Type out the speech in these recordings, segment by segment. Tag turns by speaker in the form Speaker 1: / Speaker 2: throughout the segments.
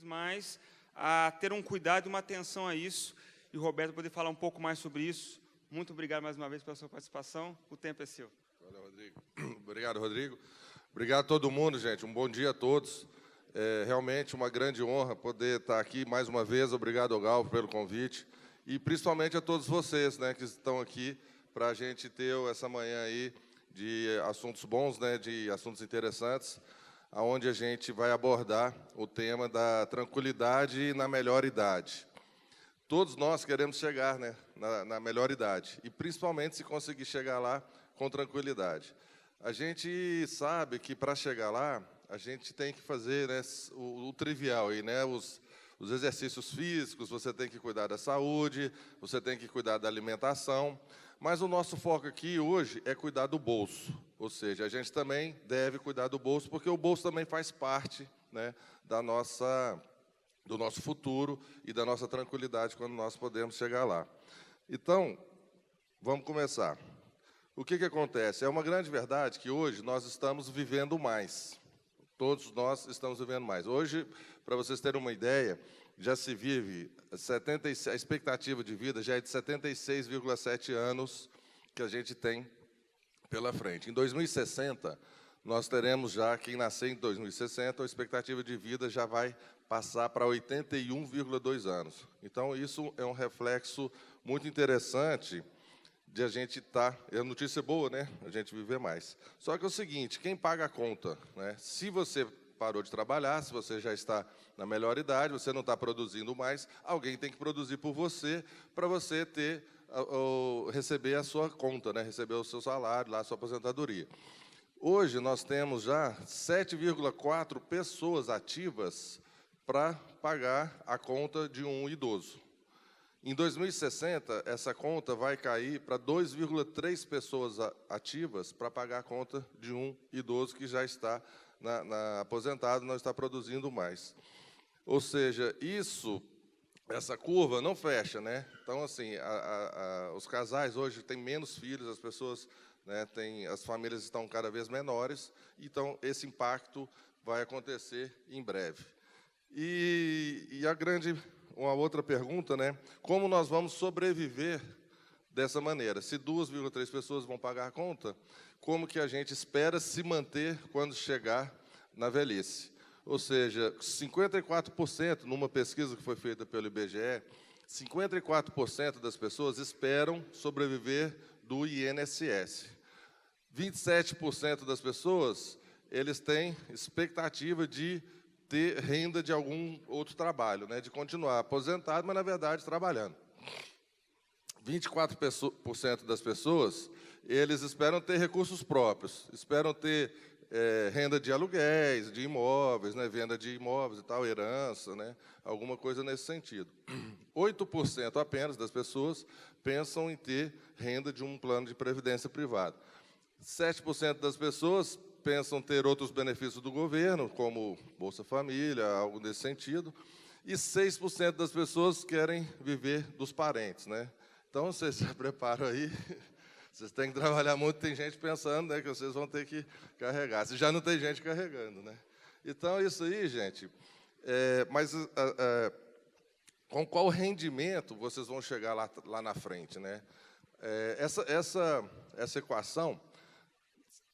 Speaker 1: mais a ter um cuidado e uma atenção a isso. E o Roberto poder falar um pouco mais sobre isso. Muito obrigado mais uma vez pela sua participação. O tempo é seu.
Speaker 2: Valeu, Rodrigo. Obrigado, Rodrigo. Obrigado a todo mundo, gente. Um bom dia a todos. É realmente uma grande honra poder estar aqui mais uma vez. Obrigado, ao Galvo, pelo convite. E principalmente a todos vocês, né, que estão aqui para a gente ter essa manhã aí de assuntos bons, né, de assuntos interessantes, onde a gente vai abordar o tema da tranquilidade na melhor idade. Todos nós queremos chegar, né, na melhor idade, e principalmente se conseguir chegar lá com tranquilidade. A gente sabe que para chegar lá, a gente tem que fazer, né, o trivial, aí, né, os exercícios físicos, você tem que cuidar da saúde, você tem que cuidar da alimentação, mas o nosso foco aqui hoje é cuidar do bolso, ou seja, a gente também deve cuidar do bolso, porque o bolso também faz parte, né, do nosso futuro e da nossa tranquilidade quando nós podemos chegar lá. Então, vamos começar. O que acontece? É uma grande verdade que hoje nós estamos vivendo mais. Todos nós estamos vivendo mais. Hoje, para vocês terem uma ideia, já se vive, a expectativa de vida já é de 76,7 anos que a gente tem pela frente. Em 2060, nós teremos já, quem nascer em 2060, a expectativa de vida já vai passar para 81,2 anos. Então, isso é um reflexo muito interessante de a gente estar... É notícia boa, né? A gente viver mais. Só que é o seguinte, quem paga a conta, né? Se você parou de trabalhar, se você já está na melhor idade, você não está produzindo mais, alguém tem que produzir por você, para você ter, receber a sua conta, né? Receber o seu salário, lá, a sua aposentadoria. Hoje, nós temos já 7,4 pessoas ativas para pagar a conta de um idoso. Em 2060, essa conta vai cair para 2,3 pessoas ativas para pagar a conta de um idoso que já está aposentado, não está produzindo mais. Ou seja, essa curva não fecha, né? Então, assim, os casais hoje têm menos filhos, as pessoas, né, as famílias estão cada vez menores, então esse impacto vai acontecer em breve. E uma outra pergunta, né? Como nós vamos sobreviver dessa maneira? Se 2,3 pessoas vão pagar a conta, como que a gente espera se manter quando chegar na velhice? Ou seja, 54%, numa pesquisa que foi feita pelo IBGE, 54% das pessoas esperam sobreviver do INSS. 27% das pessoas, eles têm expectativa de ter renda de algum outro trabalho, né, de continuar aposentado, mas, na verdade, trabalhando. 24% das pessoas, eles esperam ter recursos próprios, esperam ter renda de aluguéis, de imóveis, né, venda de imóveis e tal, herança, né, alguma coisa nesse sentido. 8% apenas das pessoas pensam em ter renda de um plano de previdência privado. 7% das pessoas pensam ter outros benefícios do governo, como Bolsa Família, algo nesse sentido, e 6% das pessoas querem viver dos parentes, né? Então, vocês se preparam aí, vocês têm que trabalhar muito, tem gente pensando, né, que vocês vão ter que carregar, se já não tem gente carregando, né? Então, isso aí, gente, com qual rendimento vocês vão chegar lá na frente, né? Essa equação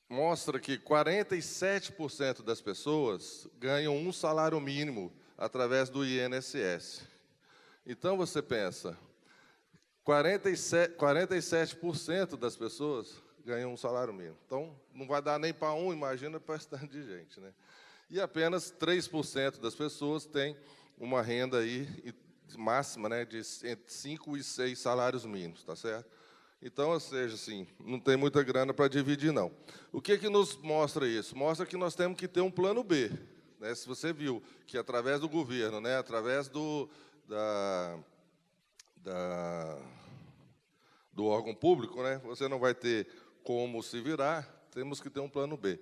Speaker 2: mostra que 47% das pessoas ganham um salário mínimo através do INSS. Então, você pensa, 47% das pessoas ganham um salário mínimo. Então, não vai dar nem para um, imagina para bastante de gente, né? E apenas 3% das pessoas têm uma renda aí máxima, né, de entre 5 e 6 salários mínimos, tá certo? Então, ou seja, assim, não tem muita grana para dividir, não. O que nos mostra isso? Mostra que nós temos que ter um plano B. Né? Se você viu que, através do governo, né, através do órgão público, né, você não vai ter como se virar, temos que ter um plano B.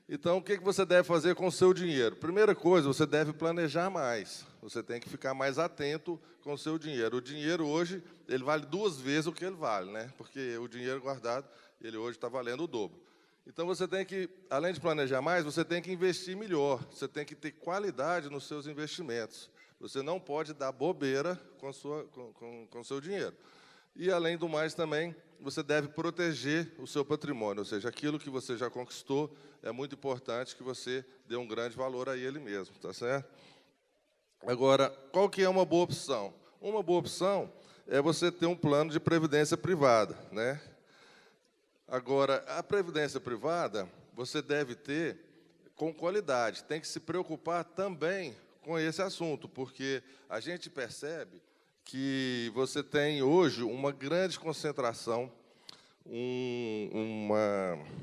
Speaker 2: Então, o que você deve fazer com o seu dinheiro? Primeira coisa, você deve planejar mais. Você tem que ficar mais atento com o seu dinheiro. O dinheiro hoje, ele vale 2 vezes o que ele vale, né? Porque o dinheiro guardado, ele hoje está valendo o dobro. Então, você tem que, além de planejar mais, você tem que investir melhor, você tem que ter qualidade nos seus investimentos. Você não pode dar bobeira com o seu dinheiro. E, além do mais, também, você deve proteger o seu patrimônio, ou seja, aquilo que você já conquistou, é muito importante que você dê um grande valor a ele mesmo, tá certo? Agora, qual que é uma boa opção? Uma boa opção é você ter um plano de previdência privada, né? Agora, a previdência privada, você deve ter com qualidade, tem que se preocupar também com esse assunto, porque a gente percebe que você tem hoje uma grande concentração,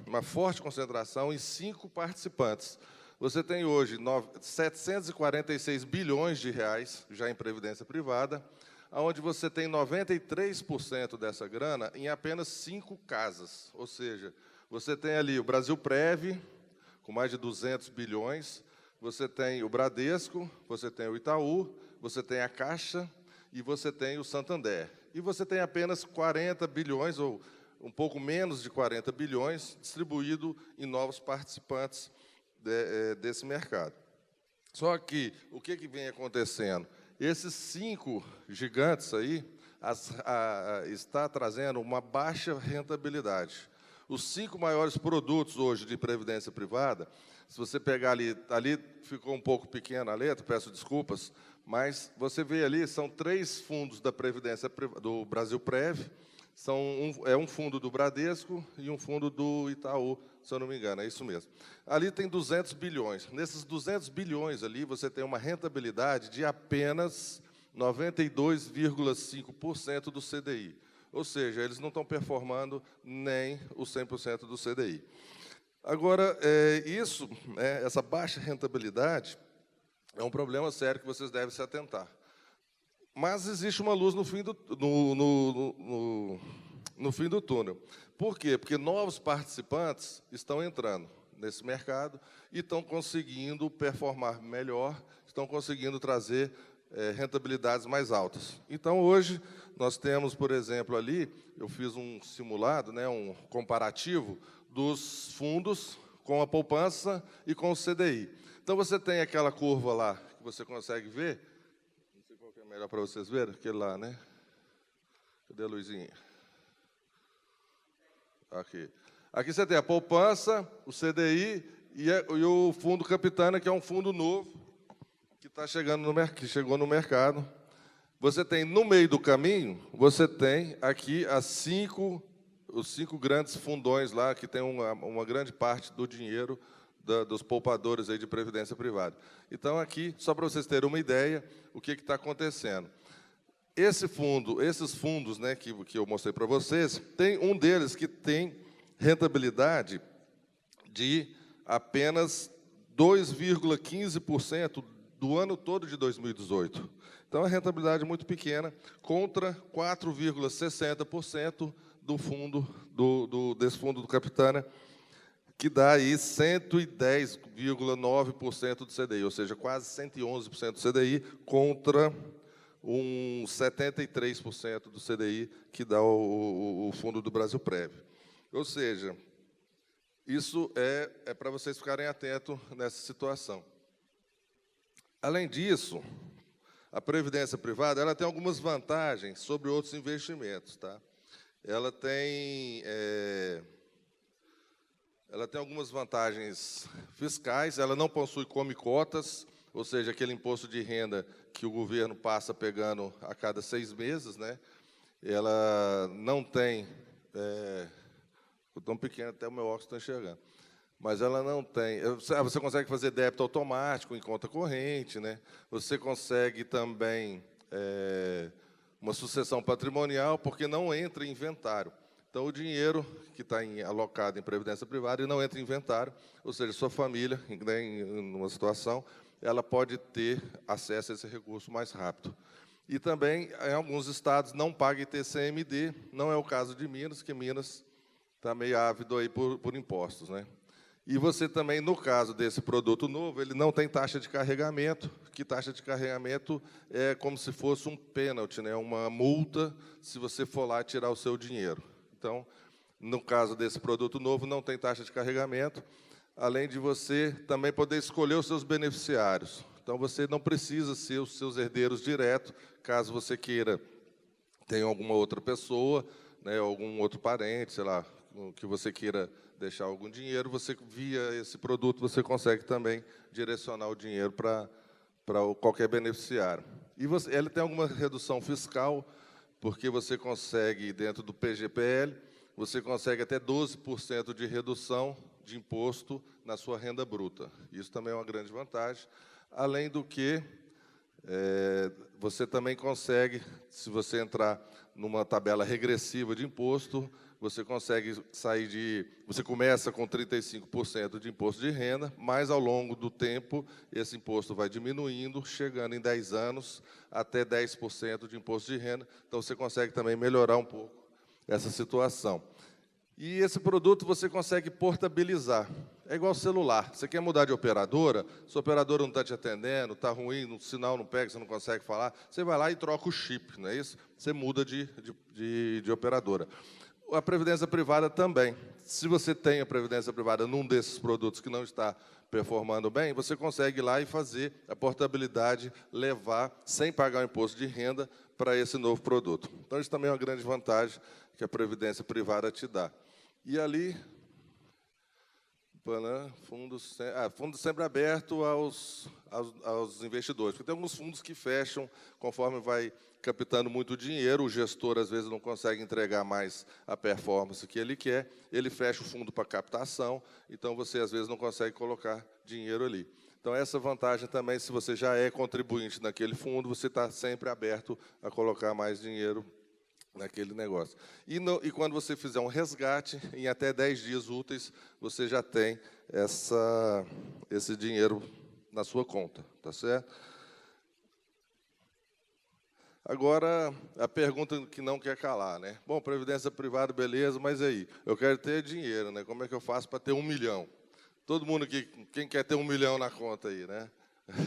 Speaker 2: uma forte concentração em 5 participantes. Você tem hoje 746 bilhões de reais já em previdência privada, onde você tem 93% dessa grana em apenas 5 casas. Ou seja, você tem ali o Brasilprev, com mais de 200 bilhões, você tem o Bradesco, você tem o Itaú, você tem a Caixa e você tem o Santander. E você tem apenas 40 bilhões, ou um pouco menos de 40 bilhões, distribuído em novos participantes desse mercado. Só que, o que vem acontecendo? Esses 5 gigantes aí está trazendo uma baixa rentabilidade. Os 5 maiores produtos hoje de previdência privada, se você pegar ali ficou um pouco pequena a letra, peço desculpas, mas você vê ali, são 3 fundos da Previdência do Brasilprev, é um fundo do Bradesco e um fundo do Itaú, se eu não me engano, é isso mesmo. Ali tem 200 bilhões. Nesses 200 bilhões ali, você tem uma rentabilidade de apenas 92,5% do CDI. Ou seja, eles não estão performando nem os 100% do CDI. Agora, essa baixa rentabilidade é um problema sério que vocês devem se atentar. Mas existe uma luz no fim do túnel. Por quê? Porque novos participantes estão entrando nesse mercado e estão conseguindo performar melhor, estão conseguindo trazer rentabilidades mais altas. Então, hoje, nós temos, por exemplo, ali, eu fiz um simulado, né, um comparativo dos fundos com a poupança e com o CDI. Então, você tem aquela curva lá, que você consegue ver. Não sei qual que é melhor para vocês verem, aquele lá, né? Cadê a luzinha? Aqui. Aqui você tem a poupança, o CDI e o fundo Capitânia, que é um fundo novo, que que chegou no mercado. Você tem, no meio do caminho, você tem aqui os 5 grandes fundões lá, que tem uma grande parte do dinheiro dos poupadores aí de previdência privada. Então, aqui, só para vocês terem uma ideia, o que está acontecendo. Esses fundos, né, que eu mostrei para vocês, tem um deles que tem rentabilidade de apenas 2,15% do ano todo de 2018. Então, a rentabilidade é muito pequena, contra 4,60% desse fundo do Capitânia, que dá aí 110,9% do CDI, ou seja, quase 111% do CDI, contra uns 73% do CDI que dá o fundo do Brasilprev. Ou seja, isso é para vocês ficarem atentos nessa situação. Além disso, a previdência privada ela tem algumas vantagens sobre outros investimentos, tá? Ela tem algumas vantagens fiscais, ela não possui come-cotas, ou seja, aquele imposto de renda que o governo passa pegando a cada 6 meses, né? Ela não tem... Estou tão pequeno, até o meu óculos está enxergando. Mas ela não tem... Você consegue fazer débito automático em conta corrente, né? Você consegue também uma sucessão patrimonial, porque não entra em inventário. Então, o dinheiro que está alocado em previdência privada e não entra em inventário, ou seja, sua família, em uma situação, ela pode ter acesso a esse recurso mais rápido. E também, em alguns estados, não paga ITCMD, não é o caso de Minas, que Minas está meio ávido aí por impostos, né? E você também, no caso desse produto novo, ele não tem taxa de carregamento, que taxa de carregamento é como se fosse um pênalti, né? Uma multa, se você for lá tirar o seu dinheiro. Então, No caso desse produto novo, não tem taxa de carregamento, além de você também poder escolher os seus beneficiários. Então, você não precisa ser os seus herdeiros direto, caso você queira ter alguma outra pessoa, né, algum outro parente, sei lá, que você queira deixar algum dinheiro, você, via esse produto, você consegue também direcionar o dinheiro para qualquer beneficiário. E ele tem alguma redução fiscal, porque você consegue, dentro do PGPL, você consegue até 12% de redução de imposto na sua renda bruta. Isso também é uma grande vantagem. Além do que, você também consegue, se você entrar numa tabela regressiva de imposto, você consegue sair de... Você começa com 35% de imposto de renda, mas, ao longo do tempo, esse imposto vai diminuindo, chegando em 10 anos até 10% de imposto de renda. Então, você consegue também melhorar um pouco essa situação. E esse produto você consegue portabilizar. É igual celular. Você quer mudar de operadora, sua operadora não está te atendendo, está ruim, o sinal não pega, você não consegue falar, você vai lá e troca o chip, não é isso? Você muda de operadora. A previdência privada também. Se você tem a previdência privada num desses produtos que não está performando bem, você consegue ir lá e fazer a portabilidade, levar, sem pagar o imposto de renda, para esse novo produto. Então, isso também é uma grande vantagem que a previdência privada te dá. E ali, fundo sempre aberto aos investidores, porque tem alguns fundos que fecham conforme vai captando muito dinheiro, o gestor, às vezes, não consegue entregar mais a performance que ele quer, ele fecha o fundo para captação, então você, às vezes, não consegue colocar dinheiro ali. Então, essa vantagem também, se você já é contribuinte naquele fundo, você está sempre aberto a colocar mais dinheiro naquele negócio. E quando você fizer um resgate, em até 10 dias úteis, você já tem esse dinheiro na sua conta, tá certo? Agora, a pergunta que não quer calar, né? Bom, previdência privada, beleza, mas aí, eu quero ter dinheiro, né? Como é que eu faço para ter 1 milhão? Todo mundo aqui, quem quer ter 1 milhão na conta aí, né?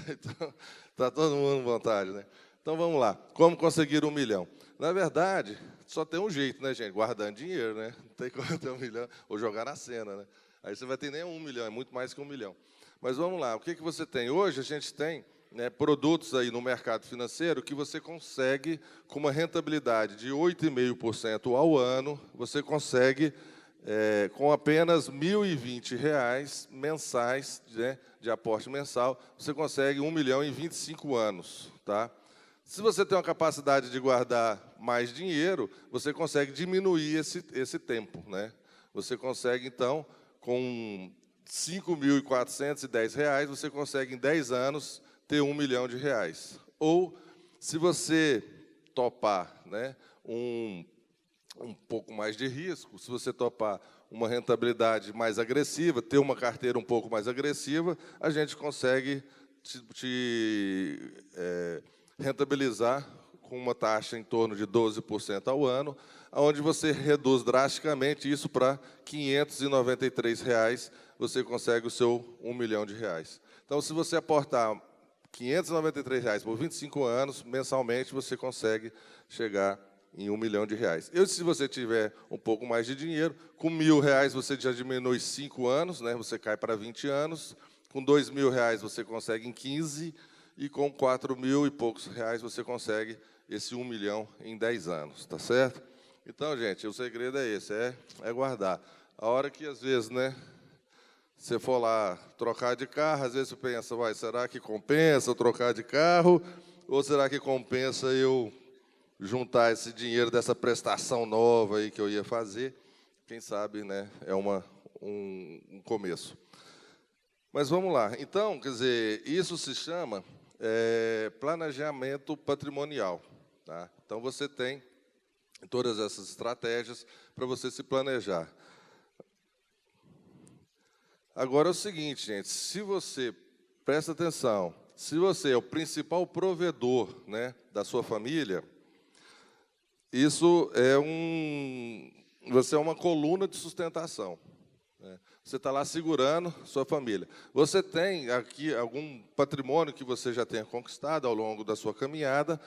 Speaker 2: Então, está todo mundo à vontade, né? Então, vamos lá. Como conseguir 1 milhão? Na verdade, só tem um jeito, né, gente? Guardando dinheiro, né? Não tem como ter 1 milhão, ou jogar na cena, né? Aí você vai ter nem 1 milhão, é muito mais que 1 milhão. Mas vamos lá, o que você tem? Hoje a gente tem, né, produtos aí no mercado financeiro que você consegue, com uma rentabilidade de 8,5% ao ano, você consegue, com apenas R$ 1.020 mensais, né, de aporte mensal, você consegue 1 milhão em 25 anos. Tá? Se você tem uma capacidade de guardar mais dinheiro, você consegue diminuir esse tempo. Né? Você consegue, então, com R$ 5.410, você consegue, em 10 anos, ter 1 milhão de reais. Ou, se você topar, né, um pouco mais de risco, se você topar uma rentabilidade mais agressiva, ter uma carteira um pouco mais agressiva, a gente consegue te rentabilizar com uma taxa em torno de 12% ao ano, onde você reduz drasticamente isso para R$ 593, você consegue o seu 1 milhão de reais. Então, se você aportar R$ 593 por 25 anos, mensalmente, você consegue chegar em 1 milhão de reais. E se você tiver um pouco mais de dinheiro, com R$ 1.000 você já diminui 5 anos, né? Você cai para 20 anos, com R$ 2.000 você consegue em 15, e com 4.000 e poucos reais você consegue esse 1 milhão em 10 anos, tá certo? Então, gente, o segredo é esse, é guardar. A hora que, às vezes, né, você for lá trocar de carro, às vezes você pensa, será que compensa eu trocar de carro? Ou será que compensa eu juntar esse dinheiro dessa prestação nova aí que eu ia fazer? Quem sabe, né, é um começo. Mas vamos lá. Então, quer dizer, isso se chama planejamento patrimonial. Tá? Então, você tem todas essas estratégias para você se planejar. Agora é o seguinte, gente, se você, presta atenção, se você é o principal provedor, né, da sua família, isso você é uma coluna de sustentação. Né? Você está lá segurando sua família. Você tem aqui algum patrimônio que você já tenha conquistado ao longo da sua caminhada,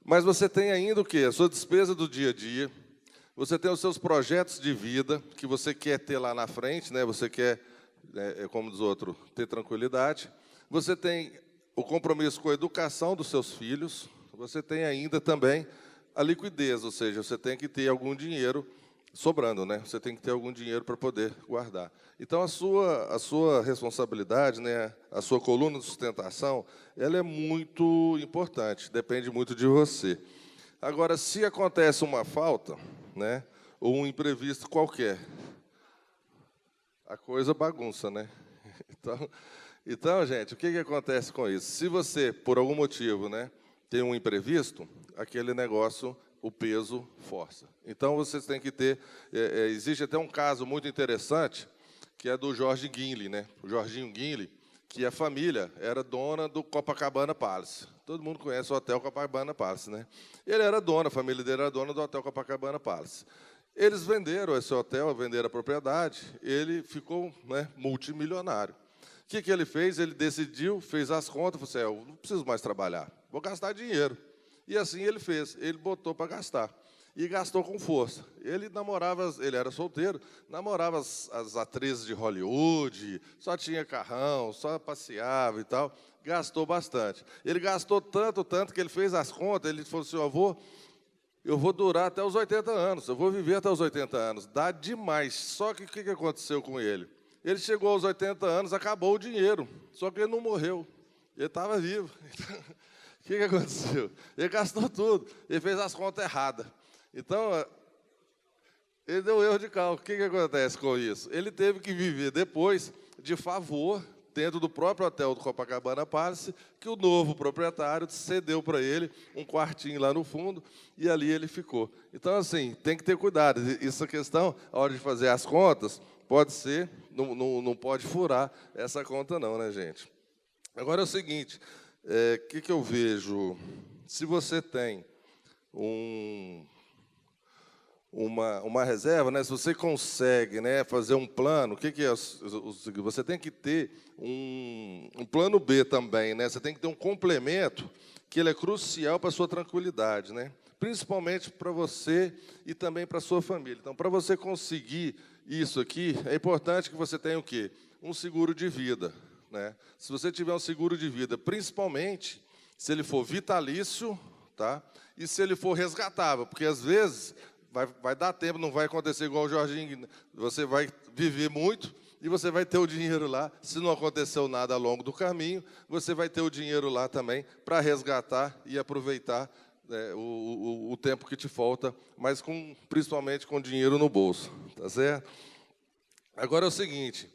Speaker 2: mas você tem ainda o quê? A sua despesa do dia a dia, Você tem os seus projetos de vida que você quer ter lá na frente, né? Você quer, como diz outro, ter tranquilidade. Você tem o compromisso com a educação dos seus filhos. Você tem ainda também a liquidez, ou seja, você tem que ter algum dinheiro sobrando, né? Você tem que ter algum dinheiro para poder guardar. Então, a sua responsabilidade, né? A sua coluna de sustentação, ela é muito importante, depende muito de você. Agora, se acontece uma falta, né? Ou um imprevisto qualquer, a coisa bagunça, né? Então, gente, o que acontece com isso? Se você, por algum motivo, né, tem um imprevisto, aquele negócio, o peso força. Então, vocês têm que ter... existe até um caso muito interessante, que é do Jorge Guinle, né? O Jorginho Guinle, que a família era dona do Copacabana Palace. Todo mundo conhece o Hotel Copacabana Palace, né? Ele era dono, a família dele era dona do Hotel Copacabana Palace. Eles venderam esse hotel, venderam a propriedade, ele ficou, né, multimilionário. O que ele fez? Ele decidiu, fez as contas, falou assim, eu não preciso mais trabalhar, vou gastar dinheiro. E assim ele fez, ele botou para gastar. E gastou com força. Ele namorava, ele era solteiro, namorava as atrizes de Hollywood, só tinha carrão, só passeava e tal, gastou bastante. Ele gastou tanto que ele fez as contas, ele falou assim, eu vou durar até os 80 anos, eu vou viver até os 80 anos, dá demais. Só que o que aconteceu com ele? Ele chegou aos 80 anos, acabou o dinheiro, só que ele não morreu, ele estava vivo. O que aconteceu? Ele gastou tudo, ele fez as contas erradas. Então, ele deu erro de cálculo. O que acontece com isso? Ele teve que viver depois de favor, dentro do próprio hotel do Copacabana Palace, que o novo proprietário cedeu para ele um quartinho lá no fundo, e ali ele ficou. Então, assim, tem que ter cuidado. Essa questão, a hora de fazer as contas, pode ser, não pode furar essa conta não, né, gente? Agora é o seguinte, o que eu vejo? Se você tem uma reserva, né? Se você consegue, né, fazer um plano, o que é? Você tem que ter um plano B também, né? Você tem que ter um complemento que ele é crucial para a sua tranquilidade, né? Principalmente para você e também para a sua família. Então, para você conseguir isso aqui, é importante que você tenha o quê? Um seguro de vida, né? Se você tiver um seguro de vida, principalmente se ele for vitalício, tá? E se ele for resgatável, porque às vezes vai dar tempo, não vai acontecer igual o Jorginho, você vai viver muito e você vai ter o dinheiro lá. Se não aconteceu nada ao longo do caminho, você vai ter o dinheiro lá também para resgatar e aproveitar o tempo que te falta, mas principalmente com dinheiro no bolso, tá certo? Agora é o seguinte,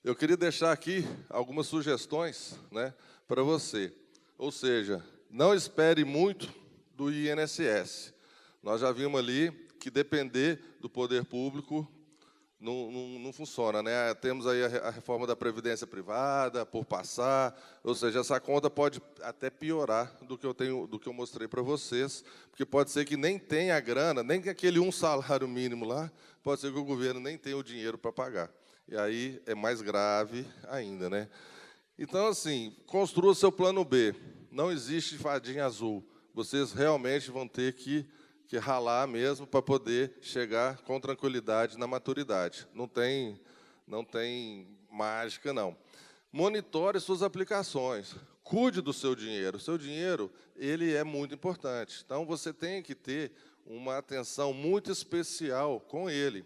Speaker 2: eu queria deixar aqui algumas sugestões, né, para você. Ou seja, não espere muito do INSS. Nós já vimos ali que depender do poder público não funciona, né? Temos aí a reforma da Previdência Privada por passar, ou seja, essa conta pode até piorar do que eu mostrei para vocês, porque pode ser que nem tenha a grana, nem que aquele salário mínimo lá, pode ser que o governo nem tenha o dinheiro para pagar. E aí é mais grave ainda, né? Então, assim, construa seu plano B. Não existe fadinha azul. Vocês realmente vão ter que ralar mesmo para poder chegar com tranquilidade na maturidade. Não tem mágica, não. Monitore suas aplicações. Cuide do seu dinheiro. O seu dinheiro, ele é muito importante. Então, você tem que ter uma atenção muito especial com ele.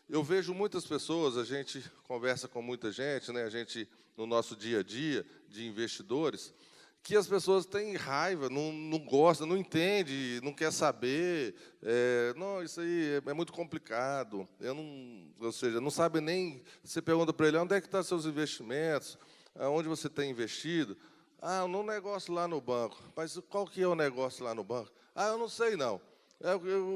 Speaker 2: Eu vejo muitas pessoas, a gente conversa com muita gente, né? A gente, no nosso dia a dia, de investidores, que as pessoas têm raiva, não gostam, não entendem, não quer saber. Não, isso aí é muito complicado. Ou seja, não sabe nem... Você pergunta para ele, onde é que estão seus investimentos? Onde você tem investido? No negócio lá no banco. Mas qual que é o negócio lá no banco? Eu não sei, não.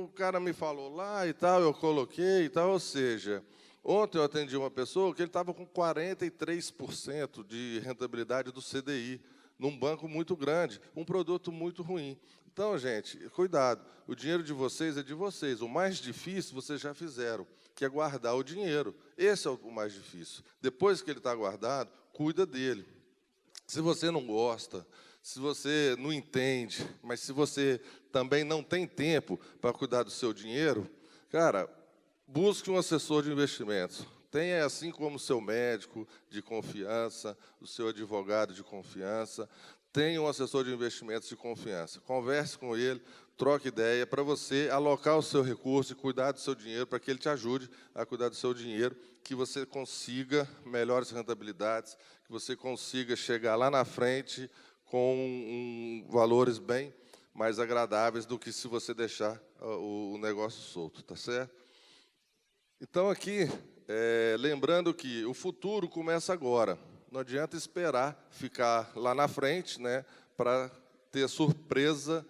Speaker 2: O cara me falou lá e tal, eu coloquei e tal. Ou seja, ontem eu atendi uma pessoa que ele estava com 43% de rentabilidade do CDI, num banco muito grande, um produto muito ruim. Então, gente, cuidado. O dinheiro de vocês é de vocês. O mais difícil vocês já fizeram, que é guardar o dinheiro. Esse é o mais difícil. Depois que ele está guardado, cuida dele. Se você não gosta, se você não entende, mas se você também não tem tempo para cuidar do seu dinheiro, Cara, busque um assessor de investimentos. Tenha, assim como o seu médico de confiança, o seu advogado de confiança, tenha um assessor de investimentos de confiança. Converse com ele, troque ideia para você alocar o seu recurso e cuidar do seu dinheiro, para que ele te ajude a cuidar do seu dinheiro, que você consiga melhores rentabilidades, que você consiga chegar lá na frente com valores bem mais agradáveis do que se você deixar o negócio solto, tá certo? Então, aqui, lembrando que o futuro começa agora. Não adianta esperar ficar lá na frente, né, para ter surpresa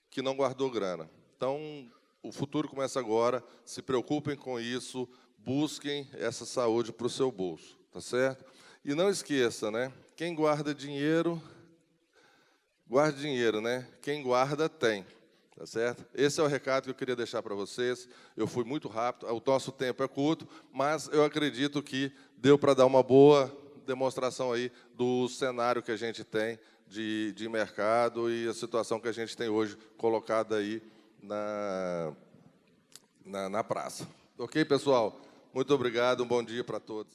Speaker 2: que não guardou grana. Então, o futuro começa agora. Se preocupem com isso, busquem essa saúde para o seu bolso, tá certo? E não esqueça, né, quem guarda dinheiro, guarde dinheiro, né? Quem guarda tem. Tá certo? Esse é o recado que eu queria deixar para vocês. Eu fui muito rápido, o nosso tempo é curto, mas eu acredito que deu para dar uma boa demonstração aí do cenário que a gente tem de mercado e a situação que a gente tem hoje colocada aí na praça. Ok, pessoal? Muito obrigado, um bom dia para todos.